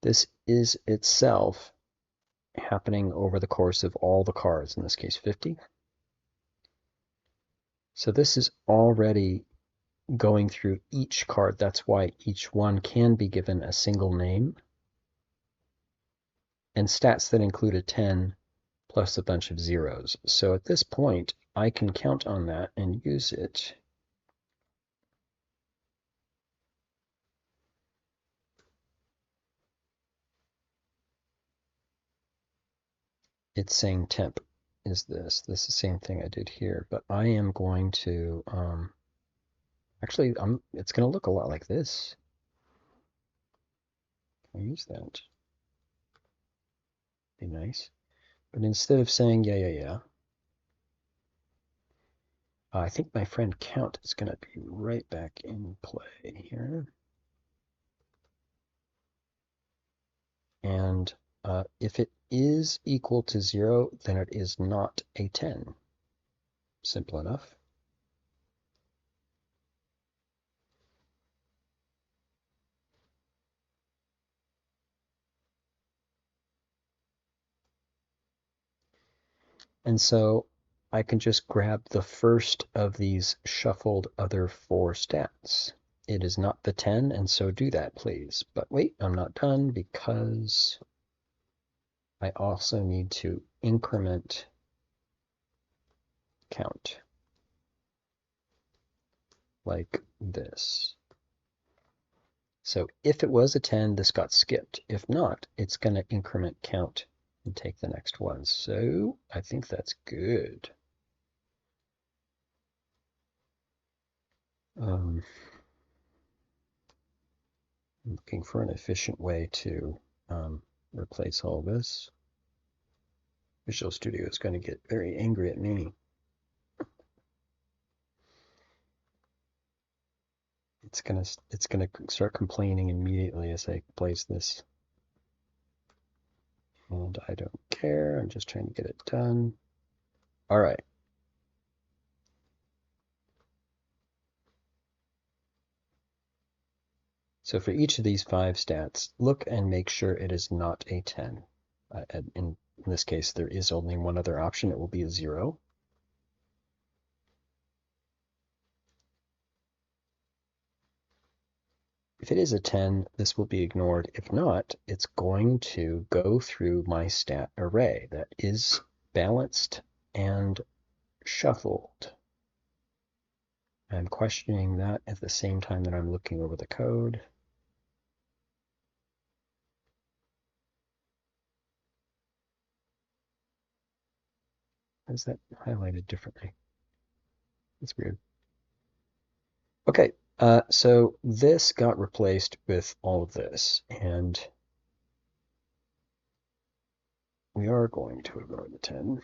This is itself happening over the course of all the cards, in this case 50. So this is already going through each card. That's why each one can be given a single name. And stats that include a 10 plus a bunch of zeros. So at this point, I can count on that and use it. It's saying temp is this. This is the same thing I did here, but I am going to, actually, it's going to look a lot like this. Can I use that? Be nice. But instead of saying yeah, I think my friend count is going to be right back in play here. And if it is equal to 0, then it is not a 10. Simple enough. And so I can just grab the first of these shuffled other 4 stats. It is not the 10, and so do that, please. But wait, I'm not done because I also need to increment count like this. So if it was a 10, this got skipped. If not, it's going to increment count and take the next one. So I think that's good. I'm looking for an efficient way to replace all this. Visual Studio is going to get very angry at me. It's gonna start complaining immediately as I place this. And I don't care. I'm just trying to get it done. All right. So for each of these 5 stats, look and make sure it is not a 10. In this case, there is only one other option. It will be a 0. If it is a 10, this will be ignored. If not, it's going to go through my stat array that is balanced and shuffled. I'm questioning that at the same time that I'm looking over the code. Is that highlighted differently? It's weird. Okay, so this got replaced with all of this, and we are going to ignore the 10.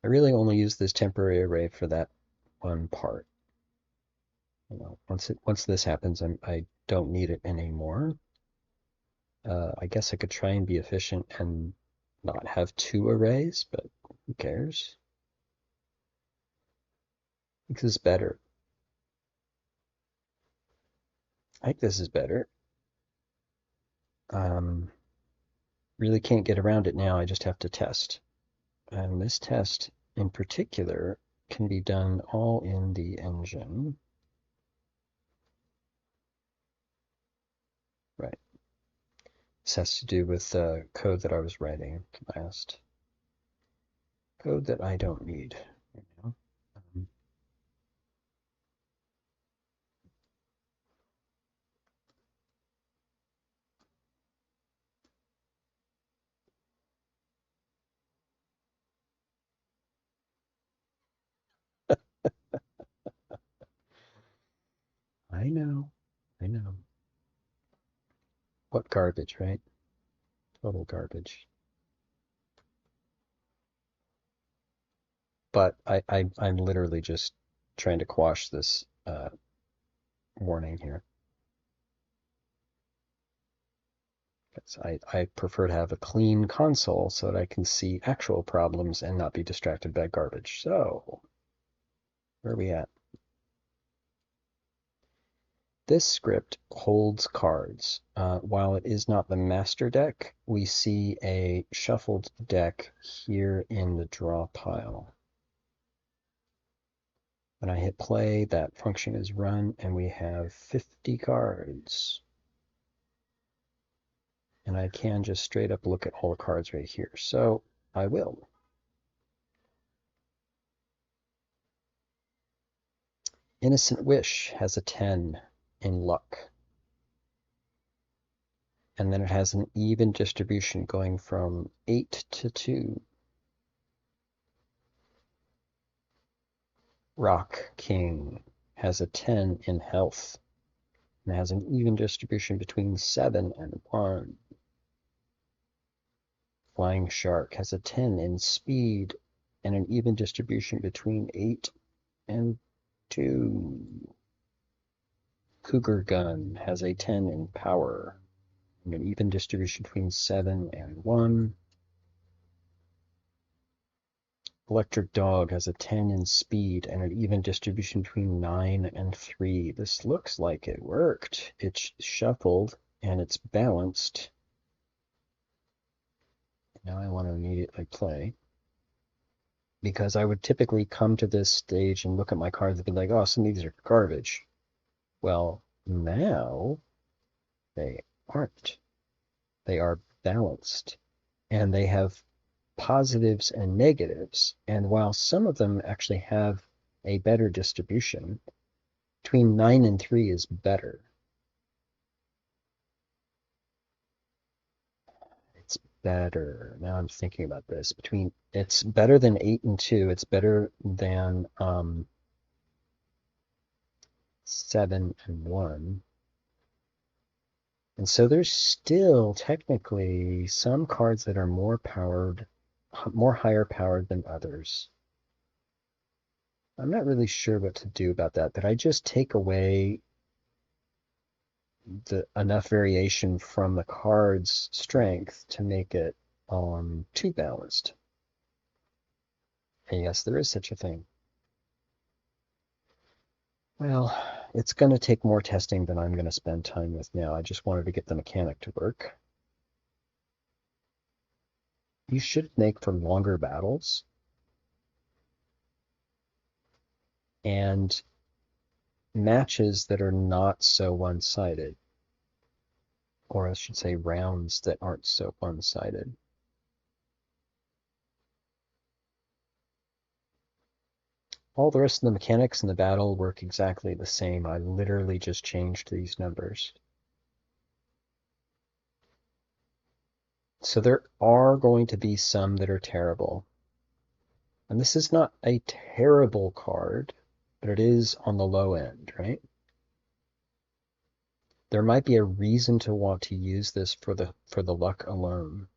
I really only use this temporary array for that one part. You know, once this happens, I don't need it anymore. I guess I could try and be efficient and not have 2 arrays, but who cares? I think this is better. I think this is better. Really can't get around it now. I just have to test. And this test in particular can be done all in the engine. Right. This has to do with code that I was writing last. Code that I don't need right now. I know. I know. What garbage, right? Total garbage. But I'm literally just trying to quash this warning here. I prefer to have a clean console so that I can see actual problems and not be distracted by garbage. So, where are we at? This script holds cards. While it is not the master deck, we see a shuffled deck here in the draw pile. When I hit play, that function is run, and we have 50 cards. And I can just straight up look at all the cards right here. So I will. Innocent Wish has a 10 in luck. And then it has an even distribution going from 8 to 2. Rock King has a 10 in health and has an even distribution between 7 and 1. Flying Shark has a 10 in speed and an even distribution between 8 and 2. Cougar Gun has a 10 in power and an even distribution between 7 and 1. Electric Dog has a 10 in speed and an even distribution between 9 and 3. This looks like it worked. It's shuffled and it's balanced. Now I want to immediately play, because I would typically come to this stage and look at my cards and be like, oh, some of these are garbage. Well, now they aren't. They are balanced, and they have positives and negatives. And while some of them actually have a better distribution, between 9 and 3 is better. It's better. Now I'm thinking about this. It's better than 8 and 2. It's better than 7 and 1. And so there's still technically some cards that are more powered, more higher powered than others. I'm not really sure what to do about that. Did I just take away enough variation from the card's strength to make it too balanced? And yes, there is such a thing. Well, it's going to take more testing than I'm going to spend time with now. I just wanted to get the mechanic to work. You should make for longer battles. And matches that are not so one-sided. Or I should say rounds that aren't so one-sided. All the rest of the mechanics in the battle work exactly the same. I literally just changed these numbers. So there are going to be some that are terrible. And this is not a terrible card, but it is on the low end, right? There might be a reason to want to use this for the luck alone.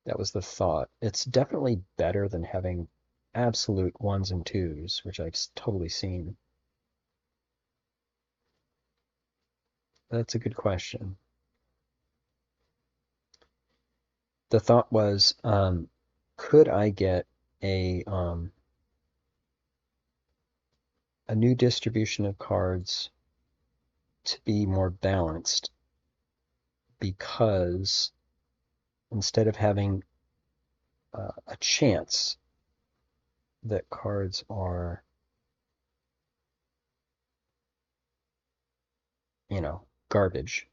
That was the thought. It's definitely better than having absolute ones and twos, which I've totally seen. That's a good question. The thought was, could I get a new distribution of cards to be more balanced, because instead of having a chance that cards are, garbage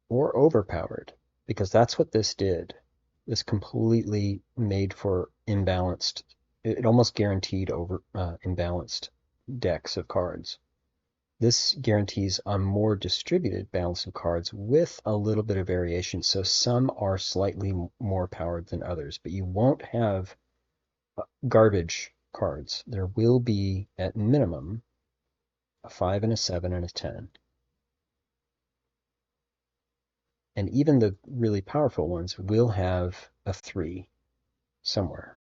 or overpowered, because that's what this did. This completely made for imbalanced. It almost guaranteed over imbalanced decks of cards. This guarantees a more distributed balance of cards with a little bit of variation. So some are slightly more powered than others, but you won't have garbage cards. There will be, at minimum, a 5 and a 7 and a 10. And even the really powerful ones will have a 3 somewhere.